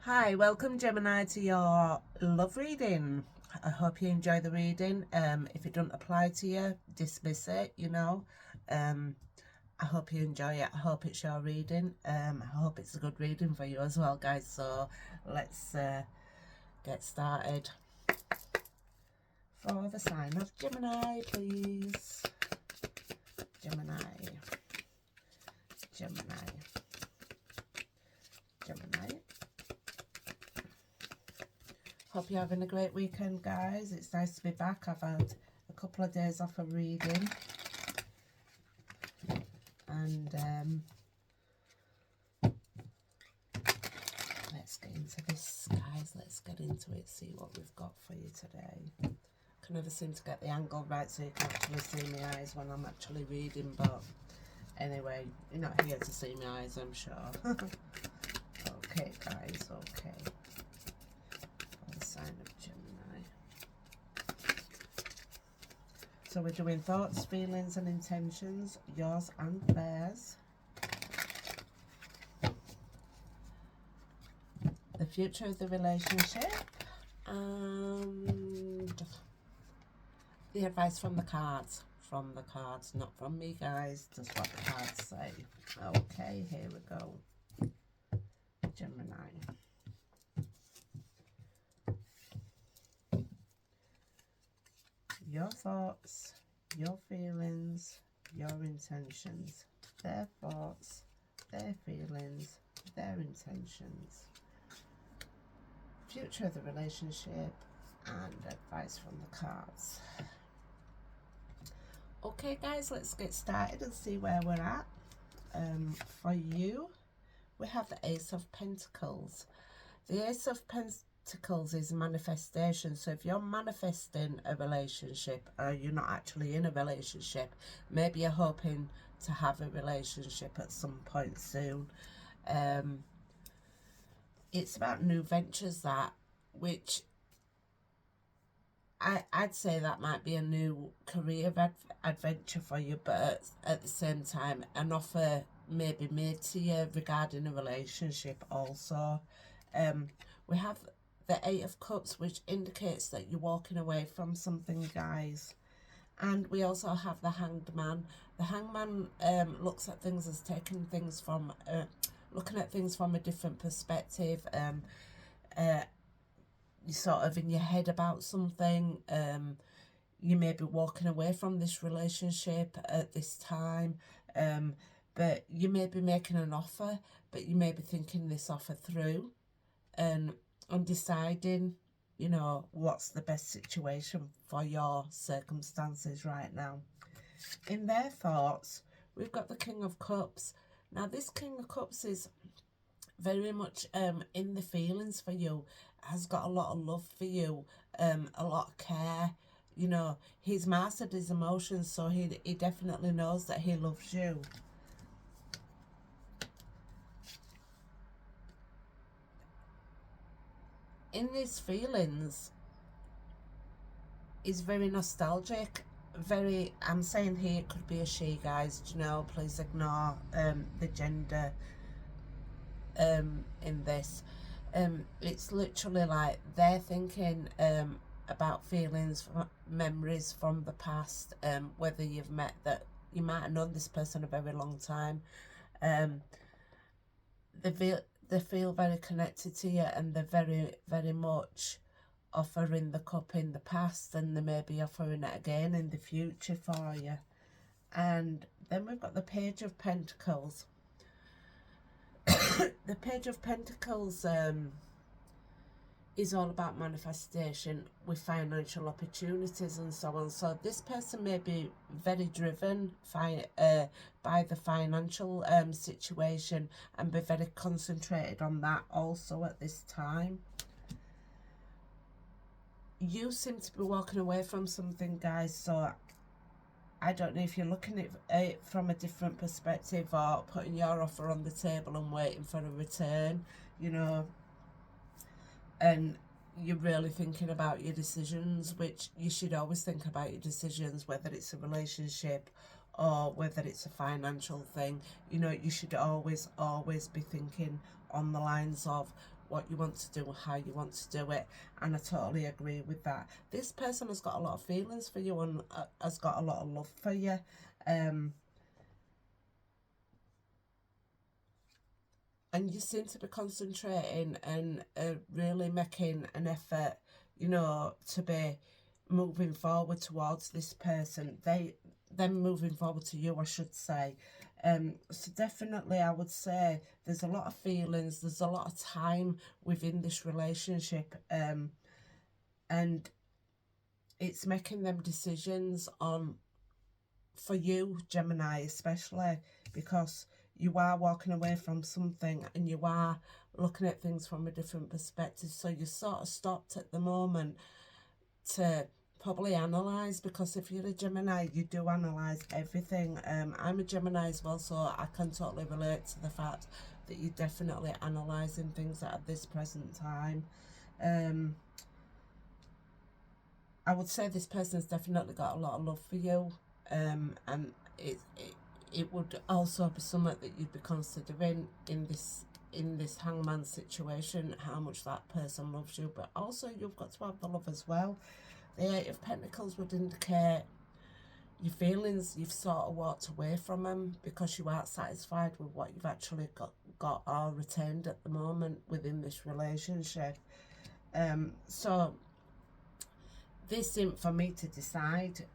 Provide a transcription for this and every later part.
Hi, welcome Gemini to your love reading. I hope you enjoy the reading. If it doesn't apply to you, dismiss it, I hope you enjoy it. I hope it's your reading. I hope it's a good reading for you as well, guys. So let's get started. For the sign of Gemini, please. Gemini. Gemini. Gemini. Hope you're having a great weekend, guys. It's nice to be back. I've had a couple of days off of reading. And let's get into this, guys. Let's get into it, see what we've got for you today. I can never seem to get the angle right so you can actually see my eyes when I'm actually reading. But anyway, you're not here to see my eyes, I'm sure. Okay, guys, okay. For the sign of Gemini. So we're doing thoughts, feelings and intentions, yours and theirs. The future of the relationship. And the advice from the cards. From the cards, not from me, guys. Just what the cards say. Okay, here we go. Gemini. Your thoughts, your feelings, your intentions, their thoughts, their feelings, their intentions, future of the relationship, and advice from the cards. Okay, guys, let's get started and see where we're at. For you, we have the Ace of Pentacles. The Ace of Pentacles is manifestation. So if you're manifesting a relationship or you're not actually in a relationship, maybe you're hoping to have a relationship at some point soon. It's about new ventures, which I'd say that might be a new career adventure for you, but at the same time, an offer may be made to you regarding a relationship also. We have the Eight of Cups, which indicates that you're walking away from something, guys. And we also have the Hanged Man. The Hanged Man looks at things as taking things from, looking at things from a different perspective. You're sort of in your head about something. You may be walking away from this relationship at this time. But you may be making an offer, but you may be thinking this offer through and deciding, what's the best situation for your circumstances right now. In their thoughts, we've got the King of Cups. Now, this King of Cups is very much in the feelings for you, has got a lot of love for you, a lot of care. He's mastered his emotions, so he definitely knows that he loves you. In these feelings, is very nostalgic. I'm saying here it could be a she, guys. Please ignore the gender in this. It's literally like they're thinking about feelings, memories from the past, whether you might have known this person a very long time. They feel very connected to you, and they're very, very much offering the cup in the past, and they may be offering it again in the future for you. And then we've got the Page of Pentacles. The Page of Pentacles is all about manifestation with financial opportunities and so on. So this person may be very driven by the financial situation and be very concentrated on that also at this time. You seem to be walking away from something, guys, so I don't know if you're looking at it from a different perspective or putting your offer on the table and waiting for a return, and you're really thinking about your decisions, which you should always think about your decisions, whether it's a relationship or whether it's a financial thing. You should always be thinking on the lines of what you want to do, how you want to do it, and I totally agree with that. This person has got a lot of feelings for you and has got a lot of love for you. And you seem to be concentrating and really making an effort, you know, to be moving forward towards this person. Them moving forward to you, I should say. So definitely I would say there's a lot of feelings, there's a lot of time within this relationship, and it's making them decisions on, for you, Gemini, especially, because you are walking away from something and you are looking at things from a different perspective. So you sort of stopped at the moment to probably analyse, because if you're a Gemini, you do analyse everything. I'm a Gemini as well, so I can totally relate to the fact that you're definitely analysing things at this present time. I would say this person's definitely got a lot of love for you, and it would also be something that you'd be considering in this hangman situation, how much that person loves you. But also you've got to have the love as well. The Eight of Pentacles would indicate your feelings, you've sort of walked away from them because you aren't satisfied with what you've actually got or retained at the moment within this relationship. So this isn't for me to decide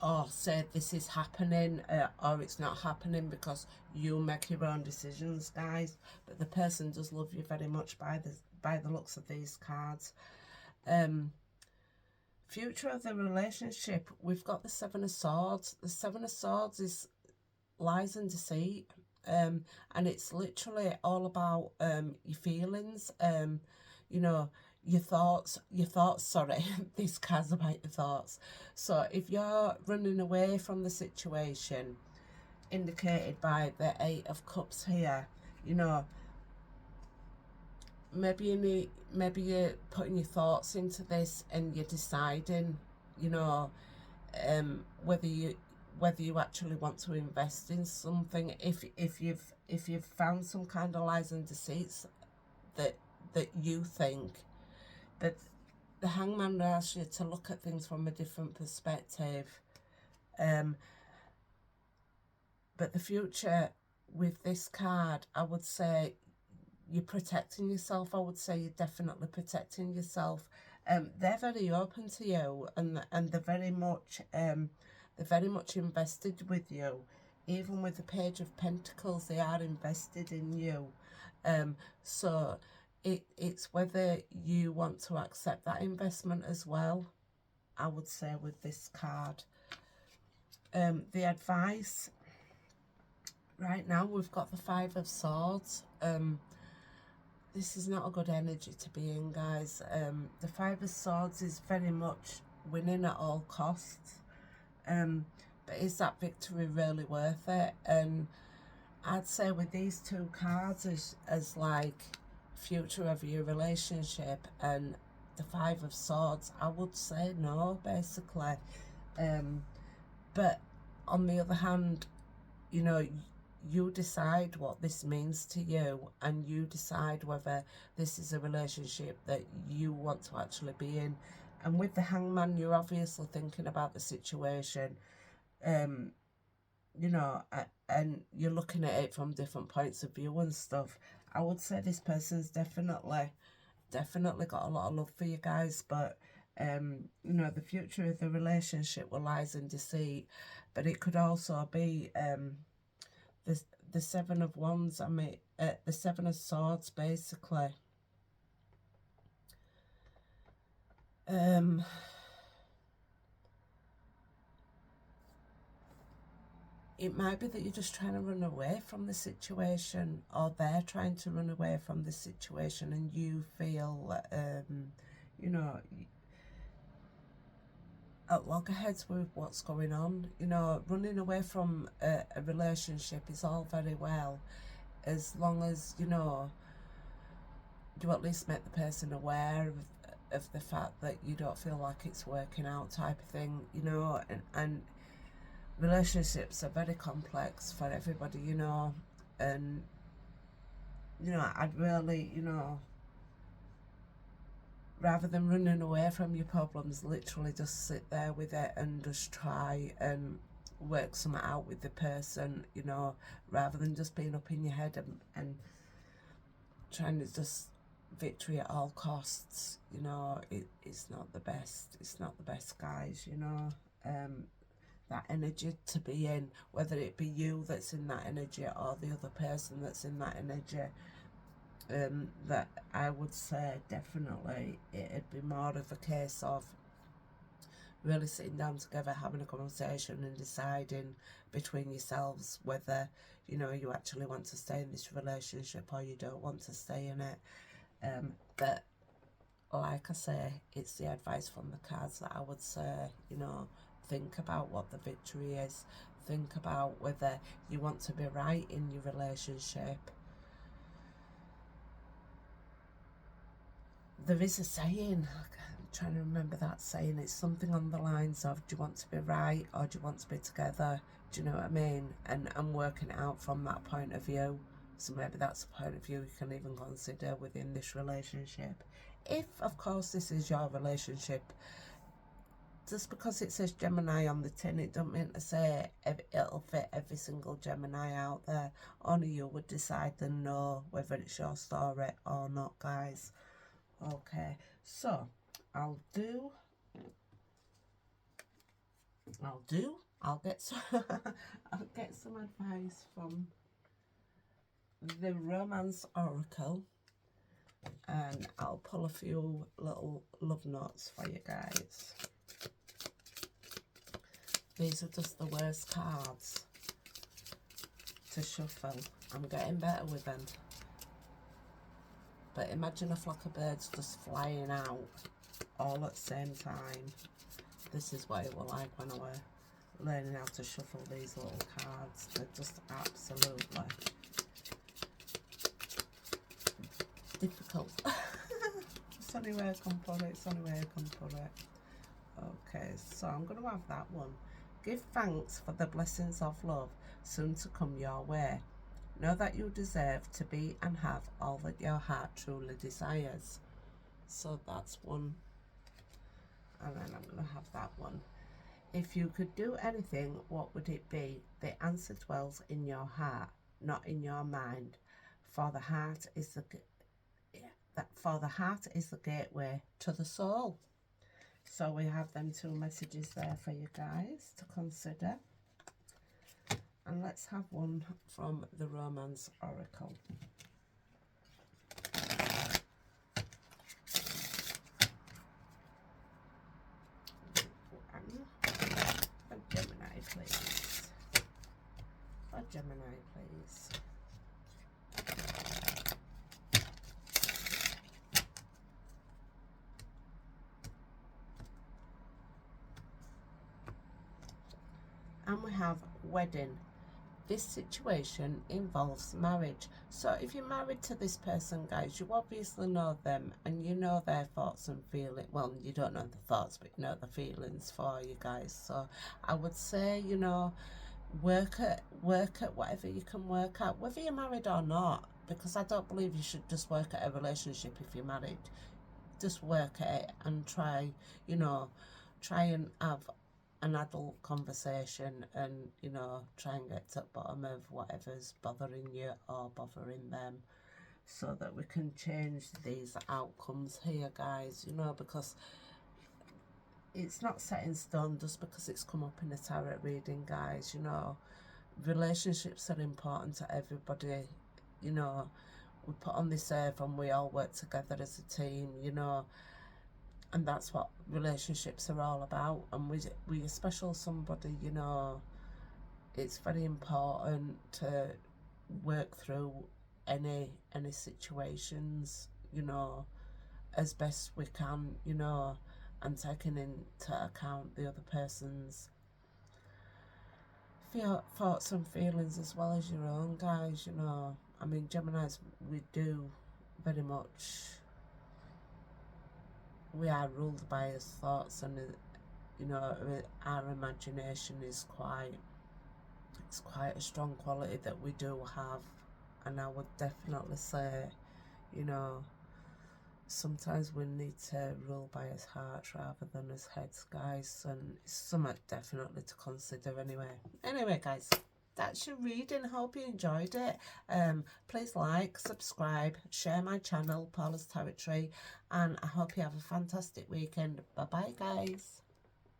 or say this is happening or it's not happening, because you make your own decisions, guys. But the person does love you very much by the looks of these cards. Future of the relationship, we've got the Seven of Swords. The Seven of Swords is lies and deceit, and it's literally all about your feelings, you know, your thoughts, sorry. This card's about your thoughts. So if you're running away from the situation, indicated by the Eight of Cups here, you know, maybe you're putting your thoughts into this and you're deciding, you know, whether you actually want to invest in something. If you've found some kind of lies and deceits that you think, that the Hangman asks you to look at things from a different perspective. But the future with this card, I would say you're protecting yourself. I would say you're definitely protecting yourself. They're very open to you, and they're very much invested with you. Even with the Page of Pentacles, they are invested in you. So it's whether you want to accept that investment as well, I would say, with this card. The advice right now, we've got the Five of Swords. This is not a good energy to be in, guys. The Five of Swords is very much winning at all costs. But is that victory really worth it? And I'd say with these two cards as like future of your relationship and the Five of Swords, I would say no, basically. But on the other hand, you know, you decide what this means to you, and you decide whether this is a relationship that you want to actually be in. And with the Hangman, you're obviously thinking about the situation, you know, and you're looking at it from different points of view and stuff. I would say this person's definitely got a lot of love for you guys, but you know, the future of the relationship will lies in deceit. But it could also be the Seven of Wands, I mean, the Seven of Swords, basically. It might be that you're just trying to run away from the situation, or they're trying to run away from the situation, and you feel, you know, at loggerheads with what's going on. You know, running away from a relationship is all very well, as long as, you know, you at least make the person aware of the fact that you don't feel like it's working out, type of thing, you know. And relationships are very complex for everybody, you know, and, you know, I'd really, you know, rather than running away from your problems, literally just sit there with it and just try and work something out with the person, you know, rather than just being up in your head and trying to just victory at all costs. You know, it's not the best. It's not the best, guys, you know. That energy to be in, whether it be you that's in that energy or the other person that's in that energy, that I would say definitely it'd be more of a case of really sitting down together, having a conversation and deciding between yourselves whether, you know, you actually want to stay in this relationship or you don't want to stay in it. But like I say, it's the advice from the cards that I would say, you know, think about what the victory is. Think about whether you want to be right in your relationship. There is a saying, I'm trying to remember that saying, it's something on the lines of, do you want to be right or do you want to be together? Do you know what I mean? And I'm working it out from that point of view. So maybe that's a point of view you can even consider within this relationship. If, of course, this is your relationship. Just because it says Gemini on the tin, it don't mean to say it'll fit every single Gemini out there. Only you would decide and know whether it's your story or not, guys. Okay, so I'll get some I'll get some advice from the Romance Oracle, and I'll pull a few little love notes for you guys. These are just the worst cards to shuffle. I'm getting better with them. But imagine a flock of birds just flying out all at the same time. This is what it was like when I was learning how to shuffle these little cards. They're just absolutely difficult. It's the only way I can put it. It's the only way I can put it. Okay, so I'm going to have that one. Give thanks for the blessings of love soon to come your way. Know that you deserve to be and have all that your heart truly desires. So that's one. And then I'm going to have that one. If you could do anything, what would it be? The answer dwells in your heart, not in your mind. For the heart is the gateway to the soul. So we have them two messages there for you guys to consider. And let's have one from the Romance Oracle. A Gemini, please. A Gemini, please. And we have wedding. This situation involves marriage. So if you're married to this person, guys, you obviously know them and you know their thoughts and feelings. Well, you don't know the thoughts, but you know the feelings for you guys. So I would say, you know, work at whatever you can work at, whether you're married or not, because I don't believe you should just work at a relationship if you're married. Just work at it and try, you know, try and have an adult conversation and, you know, try and get to the bottom of whatever's bothering you or bothering them, so that we can change these outcomes here, guys, you know, because it's not set in stone just because it's come up in a tarot reading, guys. You know, relationships are important to everybody. You know, we put on this earth and we all work together as a team, you know, and that's what relationships are all about. And we special somebody, you know, it's very important to work through any situations, you know, as best we can, you know, and taking into account the other person's thoughts and feelings as well as your own, guys, you know. I mean, Geminis, we do very much, we are ruled by his thoughts, and you know, our imagination is it's quite a strong quality that we do have. And I would definitely say, you know, sometimes we need to rule by his heart rather than his heads, guys, and it's something definitely to consider anyway, guys, that's your reading. Hope you enjoyed it. Please like, subscribe, share my channel, Paula's Territory, and I hope you have a fantastic weekend. Bye bye, guys.